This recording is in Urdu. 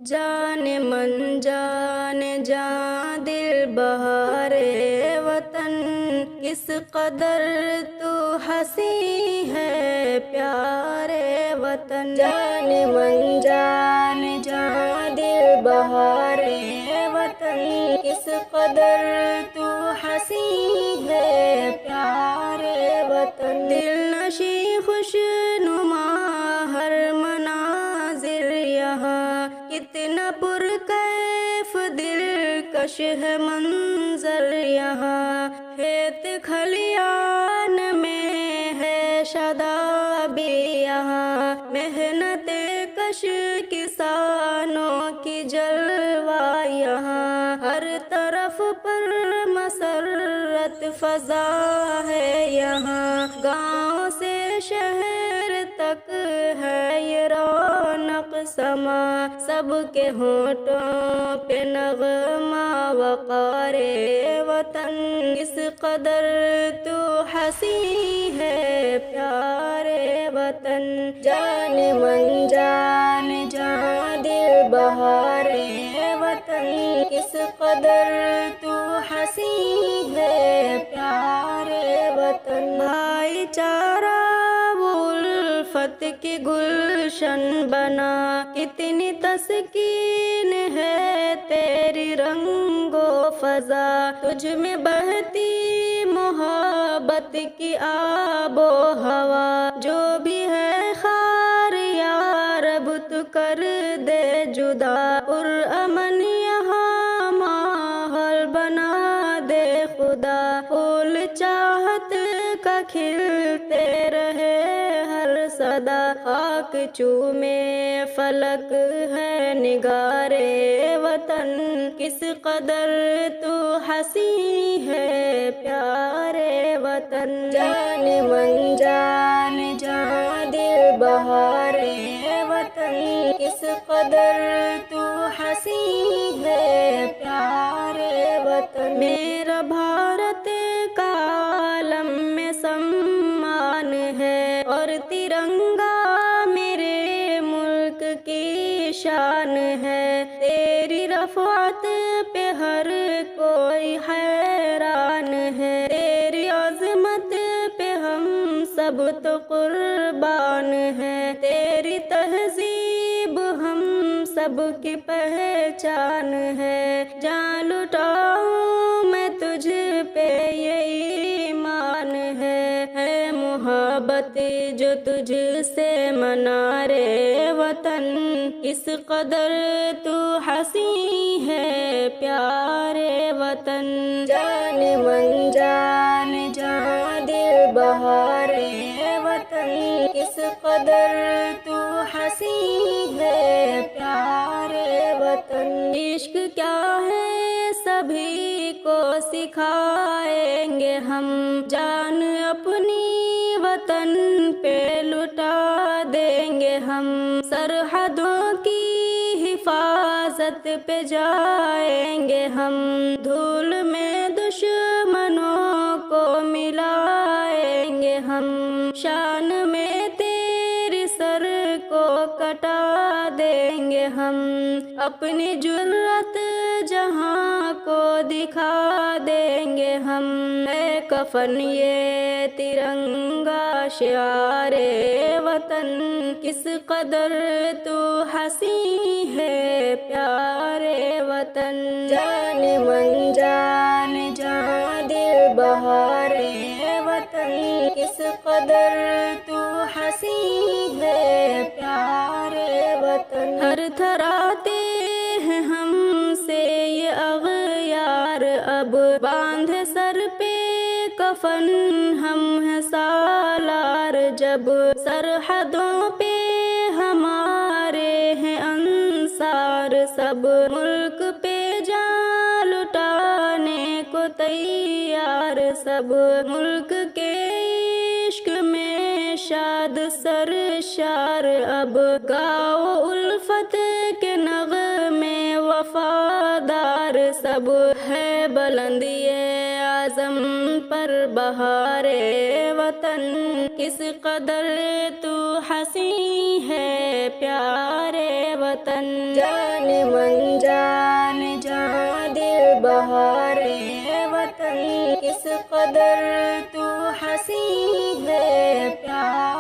جان من جان جان دل بہارے وطن، کس قدر تو ہنسی ہے پیارے وطن۔ جان من جان جان دل بہارے وطن، کس قدر تو ہنسی ہے پیارے وطن۔ دل نشیں خوش نما ہر مناظر یہاں، کتنا پرکیف دلکش ہے منظر یہاں۔ کھیت کھلیان میں ہے شادابی یہاں، محنت کش کسانوں کی جلوہ یہاں۔ ہر طرف پر مسرت فضا ہے یہاں، گاؤں سے شہر تک ہے یہ رونق سما۔ سب کے ہونٹوں پہ نغمہ وقار وطن، کس قدر تو ہنسی ہے پیارے وطن۔ جان من جان جان دل بہارے وطن، کس قدر تو ہنسی ہے پیارے وطن۔ بھائی چارہ وہ الفت کی گلشن بنا، کتنی تسکین ہے تیری رنگ و فضا۔ تجھ میں بہتی محبت کی آب و ہوا، جو بھی ہے خار یا رب تو کر دے جدا۔ پرامن یہاں ماحول بنا دے خدا، پھول چاہت کا کھلتے رہے ہر صدا۔ خاک چومے فلک ہے نگارے وطن، کس قدر تو ہنسی ہے پیارے وطن۔ جان من جان جان دل بہارے وطن، کس قدر تو ہنسی ہے پیارے وطن۔ میرا بھارت کا عالم میں سمان ہے، اور ترنگا میرے ملک کی شان ہے۔ تیری رفعت پہ ہر کوئی حیران ہے، تیری عظمت پہ ہم سب تو قربان ہیں۔ تیری تہذیب ہم سب کی پہچان ہے، جان لٹاؤں میں تجھ پہ یہ ایمان ہے محبت جو تجھ سے منارے وطن، کس قدر تو ہنسی ہے پیارے وطن۔ جان من جان جان دل بہارے وطن، کس قدر تو ہنسی ہے پیارے وطن۔ عشق کیا ہے سبھی کو سکھائیں گے ہم، جان اپنی وطن پہ لٹا دیں گے ہم۔ سرحدوں کی حفاظت پہ جائیں گے ہم، دھول میں دشمنوں کو ملائیں گے ہم۔ شان میں تیری سر کو کٹا دیں گے ہم، اپنی جرأت جہاں کو دکھا دیں گے ہم۔ اے کفن یہ ترنگا شعار وطن، کس قدر تو ہنسی ہے پیارے وطن۔ جان من جان جان دل بہارے وطن، کس قدر تو ہنسی ہے پیارے وطن۔ ہر تھراتے ہیں ہم سے یہ اغیار، اب باندھے سر پہ کفن ہم ہیں سالار جب۔ سرحدوں پہ ہمارے ہیں انصار سب، ملک پہ جان لٹانے کو تیار سب۔ ملک کے عشق میں شاد سرشار، اب گاؤ الفت کے نغمے وفادار سب۔ ہے بلندی اعظم پر بہارے وطن کس قدر تو حسین ہے پیارے وطن جان من جان جان دل بہارے وطن کس قدر تو حسین ہے پیارے